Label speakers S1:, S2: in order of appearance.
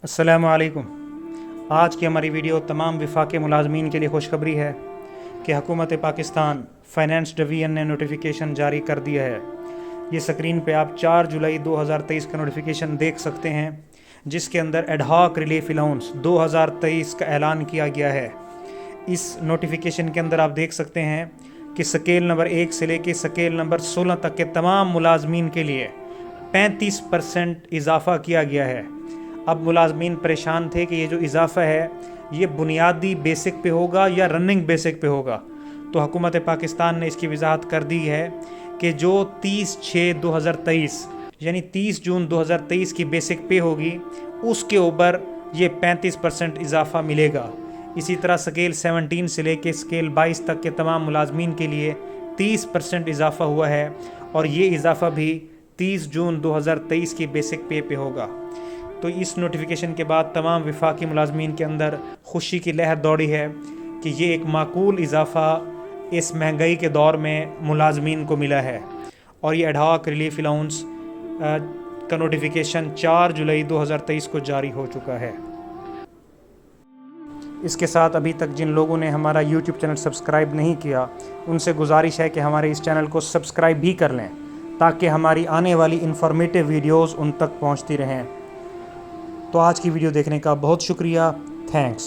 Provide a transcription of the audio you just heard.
S1: अस्सलामु अलैकुम। आज की हमारी वीडियो तमाम विफाक़ी मुलाज़मीन के लिए खुशखबरी है कि हुकूमत पाकिस्तान फ़ाइनेंस डिवीज़न ने नोटिफिकेशन जारी कर दिया है। ये स्क्रीन पे आप 4 जुलाई 2023 का नोटिफिकेशन देख सकते हैं, जिसके अंदर एडहॉक रिलीफ अलाउंस 2023 का ऐलान किया गया है। इस नोटिफिकेशन के अंदर आप देख सकते हैं कि स्केल नंबर 1 से लेकर स्केल नंबर 16 तक के तमाम मुलाज़मीन के लिए 35% इजाफ़ा किया गया है। अब मुलाज़मीन परेशान थे कि ये जो इजाफ़ा है ये बुनियादी बेसिक पे होगा या रनिंग बेसिक पे होगा। तो हुकूमत पाकिस्तान ने इसकी वजाहत कर दी है कि जो 30/6/2023 यानी 30 जून 2023 की बेसिक पे होगी, उसके ऊपर ये 35% इजाफ़ा मिलेगा। इसी तरह स्केल 17 से लेके स्केल 22 तक के तमाम मुलाज़मीन के लिए 30% इजाफ़ा हुआ है और ये इजाफ़ा भी 30 जून 2023 की बेसिक पे होगा। तो इस नोटिफिकेशन के बाद तमाम विफाकी मुलाज़मीन के अंदर खुशी की लहर दौड़ी है कि ये एक माकूल इजाफ़ा इस महंगाई के दौर में मुलाज़मीन को मिला है। और ये एडहॉक रिलीफ अलाउंस का नोटिफिकेशन 4 जुलाई 2023 को जारी हो चुका है। इसके साथ अभी तक जिन लोगों ने हमारा YouTube चैनल सब्सक्राइब नहीं किया, उनसे गुजारिश है कि हमारे इस चैनल को सब्सक्राइब भी कर लें, ताकि हमारी आने वाली इंफॉर्मेटिव वीडियोज़ उन तक पहुँचती रहें। तो आज की वीडियो देखने का बहुत शुक्रिया। थैंक्स।